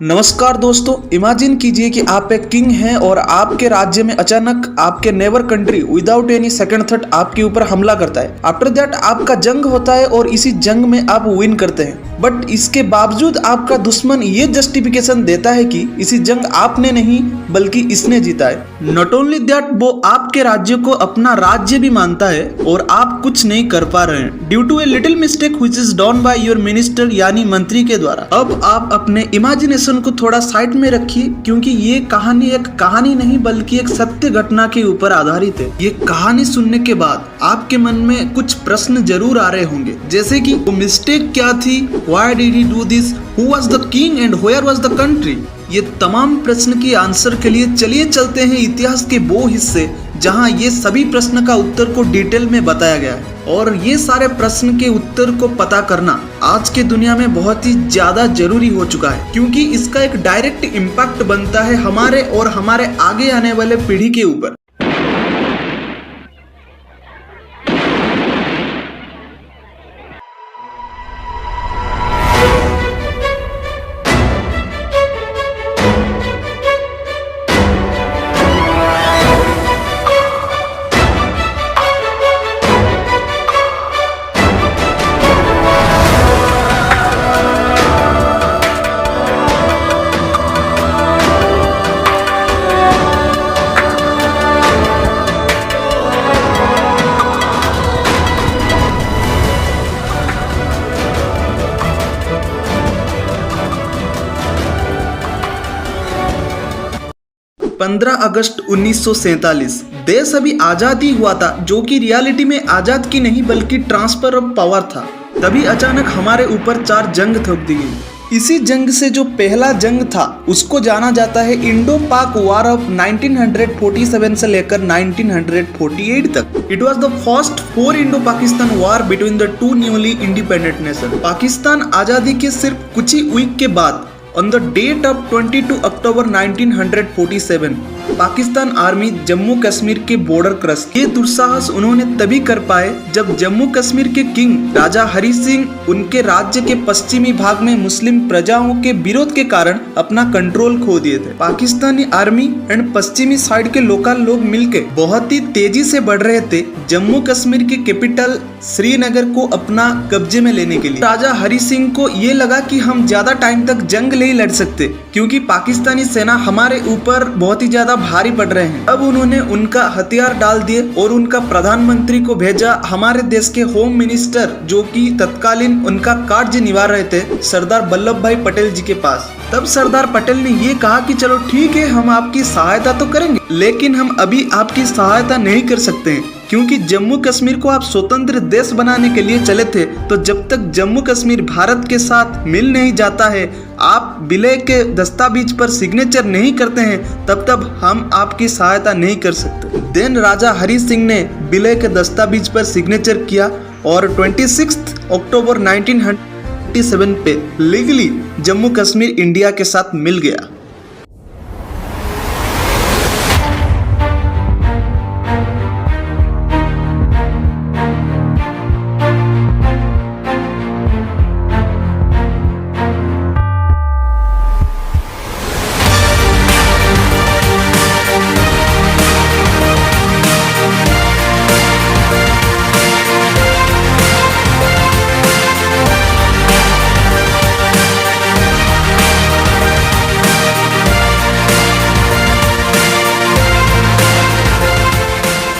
नमस्कार दोस्तों, इमेजिन कीजिए कि आप एक किंग हैं और आपके राज्य में अचानक आपके neighbour country without any second thought आपके ऊपर हमला करता है। आफ्टर दैट आपका जंग होता है और इसी जंग में आप विन करते हैं। बट इसके बावजूद आपका दुश्मन ये जस्टिफिकेशन देता है कि इसी जंग आपने नहीं बल्कि इसने जीता है। नॉट ओनली दैट, वो आपके राज्य को अपना राज्य भी मानता है और आप कुछ नहीं कर पा रहे हैं due to a little mistake which is done by your minister यानी मंत्री के द्वारा। अब आप अपने इमेजिनेशन को थोड़ा साइड में रखिए, क्योंकि ये कहानी एक कहानी नहीं बल्कि एक सत्य घटना के ऊपर आधारित है। ये कहानी सुनने के बाद आपके मन में कुछ प्रश्न जरूर आ रहे होंगे, जैसे कि वो मिस्टेक क्या थी, why did he do this, who was the king and where was the country. ये तमाम प्रश्न के आंसर के लिए चलिए चलते हैं इतिहास के वो हिस्से जहां ये सभी प्रश्न का उत्तर को डिटेल में बताया गया है। और ये सारे प्रश्न के उत्तर को पता करना आज के दुनिया में बहुत ही ज्यादा जरूरी हो चुका है, क्योंकि इसका एक डायरेक्ट इम्पैक्ट बनता है हमारे और हमारे आगे आने वाले पीढ़ी के ऊपर। पंद्रह अगस्त 1947 देश अभी आजाद ही हुआ था, जो कि रियलिटी में आजाद की नहीं बल्कि ट्रांसफर ऑफ पावर था। तभी अचानक हमारे ऊपर 4 जंग थोप दी गई। इसी जंग से जो पहला जंग था उसको जाना जाता है इंडो पाक वॉर ऑफ 1947 से लेकर 1948 तक। It was the first 4 Indo Pakistan war between the 2 newly independent nation. Pakistan आजादी के सिर्फ कुछ ही वीक के बाद On the date of 22 October 1947 Pakistan army Jammu Kashmir के बॉर्डर क्रॉस। ये दुस्साहस उन्होंने तभी कर पाए जब जम्मू कश्मीर के किंग राजा हरी सिंह उनके राज्य के पश्चिमी भाग में मुस्लिम प्रजाओं के विरोध के कारण अपना कंट्रोल खो दिए थे। पाकिस्तानी आर्मी एंड पश्चिमी साइड के लोकल लोग मिलके बहुत ही तेजी से बढ़ रहे थे जम्मू कश्मीर के कैपिटल श्रीनगर को अपना कब्जे में लेने के लिए। राजा हरी सिंह को ये लगा कि हम ज्यादा टाइम तक जंग नहीं लड़ सकते, क्योंकि पाकिस्तानी सेना हमारे ऊपर बहुत ही ज्यादा भारी पड़ रहे हैं। अब उन्होंने उनका हथियार डाल दिए और उनका प्रधानमंत्री को भेजा हमारे देश के होम मिनिस्टर, जो कि तत्कालीन उनका कार्य निभा रहे थे, सरदार वल्लभ भाई पटेल जी के पास। तब सरदार पटेल ने ये कहा कि चलो ठीक है, हम आपकी सहायता तो करेंगे, लेकिन हम अभी आपकी सहायता नहीं कर सकते हैं, क्योंकि जम्मू कश्मीर को आप स्वतंत्र देश बनाने के लिए चले थे। तो जब तक जम्मू कश्मीर भारत के साथ मिल नहीं जाता है, आप विलय के दस्तावेज पर सिग्नेचर नहीं करते हैं, तब तक हम आपकी सहायता नहीं कर सकते। देन राजा हरी सिंह ने विलय के दस्तावेज पर सिग्नेचर किया और 26 अक्टूबर 1947 पे लीगली जम्मू कश्मीर इंडिया के साथ मिल गया।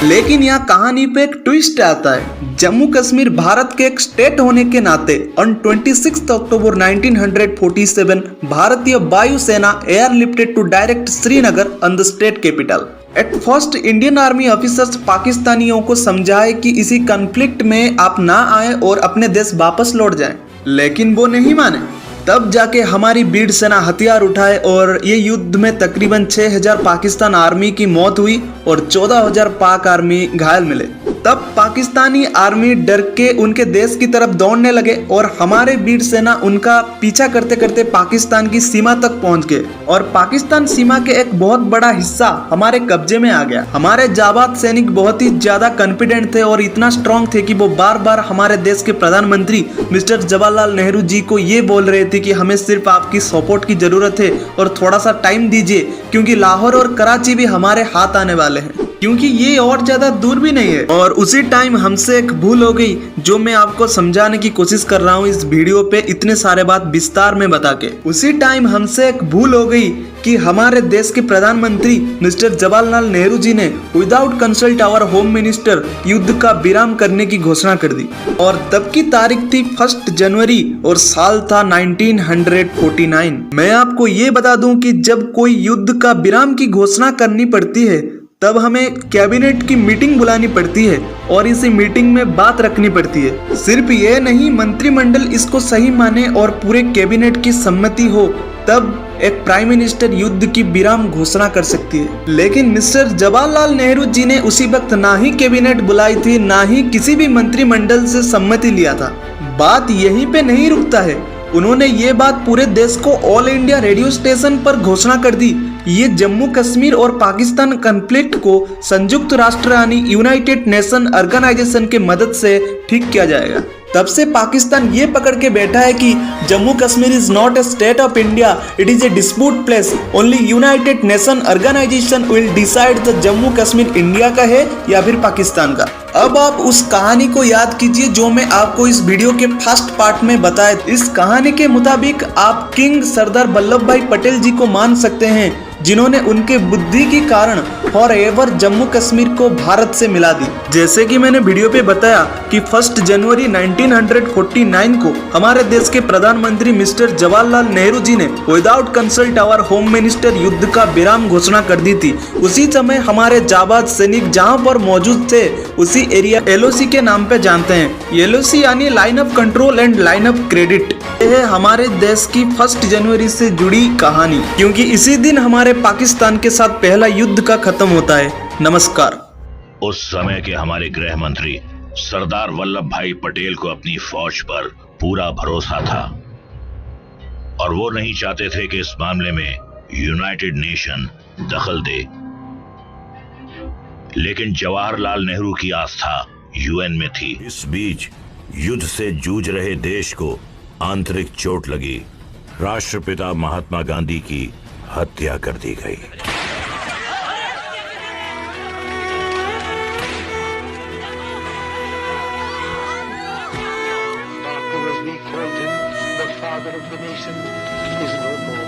लेकिन यहाँ कहानी पे एक ट्विस्ट आता है। जम्मू कश्मीर भारत के एक स्टेट होने के नाते ऑन 26 अक्टूबर 1947 भारतीय वायुसेना airlifted to direct Srinagar on the state capital. At first Indian army officers पाकिस्तानियों को समझाए कि इसी कॉन्फ्लिक्ट में आप ना आए और अपने देश वापस लौट जाएं, लेकिन वो नहीं माने। तब जाके हमारी वीर सेना हथियार उठाए और ये युद्ध में तकरीबन 6000 पाकिस्तान आर्मी की मौत हुई और 14000 पाक आर्मी घायल मिले। तब पाकिस्तानी आर्मी डर के उनके देश की तरफ दौड़ने लगे और हमारे वीर सेना उनका पीछा करते करते पाकिस्तान की सीमा तक पहुंच गए और पाकिस्तान सीमा के एक बहुत बड़ा हिस्सा हमारे कब्जे में आ गया। हमारे जाबाज सैनिक बहुत ही ज्यादा कॉन्फिडेंट थे और इतना स्ट्रांग थे कि वो बार बार हमारे देश के प्रधानमंत्री मिस्टर जवाहरलाल नेहरू जी को ये बोल रहे थे कि हमें सिर्फ आपकी सपोर्ट की जरूरत है और थोड़ा सा टाइम दीजिए, क्योंकि लाहौर और कराची भी हमारे हाथ आने वाले हैं, क्योंकि ये और ज्यादा दूर भी नहीं है। और उसी टाइम हमसे एक भूल हो गई जो मैं आपको समझाने की कोशिश कर रहा हूँ इस वीडियो पे इतने सारे बात विस्तार में बता के। उसी टाइम हमसे एक भूल हो गई कि हमारे देश के प्रधानमंत्री मिस्टर जवाहरलाल नेहरू जी ने without consult our home minister युद्ध का विराम करने की घोषणा कर दी और तब की तारीख थी 1 जनवरी और साल था 1949। मैं आपको ये बता दूं कि जब कोई युद्ध का विराम की घोषणा करनी पड़ती है तब हमें कैबिनेट की मीटिंग बुलानी पड़ती है और इसी मीटिंग में बात रखनी पड़ती है। सिर्फ ये नहीं, मंत्रिमंडल इसको सही माने और पूरे कैबिनेट की सम्मति हो तब एक प्राइम मिनिस्टर युद्ध की विराम घोषणा कर सकती है। लेकिन मिस्टर जवाहरलाल नेहरू जी ने उसी वक्त ना ही कैबिनेट बुलाई थी, ना ही किसी भी मंत्रिमंडल से सम्मति लिया था। बात यहीं पे नहीं रुकता है, उन्होंने ये बात पूरे देश को ऑल इंडिया रेडियो स्टेशन पर घोषणा कर दी। ये जम्मू कश्मीर और पाकिस्तान कॉन्फ्लिक्ट को संयुक्त राष्ट्र यानी यूनाइटेड नेशन ऑर्गेनाइजेशन के मदद से ठीक किया जाएगा। तब से पाकिस्तान ये पकड़ के बैठा है कि Jammu Kashmir is not a state of India, it is a dispute place, only United Nation organization will decide the Jammu Kashmir India का है या फिर पाकिस्तान का। अब आप उस कहानी को याद कीजिए जो मैं आपको इस वीडियो के फर्स्ट पार्ट में बताया। इस कहानी के मुताबिक आप किंग सरदार वल्लभ भाई पटेल जी को मान सकते हैं जिन्होंने उनके बुद्धि के कारण फॉर एवर जम्मू कश्मीर को भारत से मिला दी। जैसे कि मैंने वीडियो पे बताया कि 1 जनवरी 1949 को हमारे देश के प्रधानमंत्री मिस्टर जवाहरलाल नेहरू जी ने without consult our home minister युद्ध का विराम घोषणा कर दी थी। उसी समय हमारे जाबाज सैनिक जहां पर मौजूद थे उसी एरिया LOC के नाम पे जानते हैं। LOC यानी line of control and line of credit. यह है हमारे देश की 1 जनवरी से जुड़ी कहानी, क्योंकि इसी दिन हमारे पाकिस्तान के साथ पहला युद्ध का खत्म होता है। नमस्कार। उस समय के हमारे गृह मंत्री सरदार वल्लभ भाई पटेल को अपनी फौज पर पूरा भरोसा था और वो नहीं चाहते थे कि इस मामले में यूनाइटेड नेशन दखल दे। लेकिन जवाहरलाल नेहरू की आस्था UN में थी। इस बीच युद्ध से जूझ रहे देश को आंतरिक चोट लगी। राष्ट्रपिता महात्मा गांधी की हत्या कर दी गई। After as we called him, the father of the nation is no more.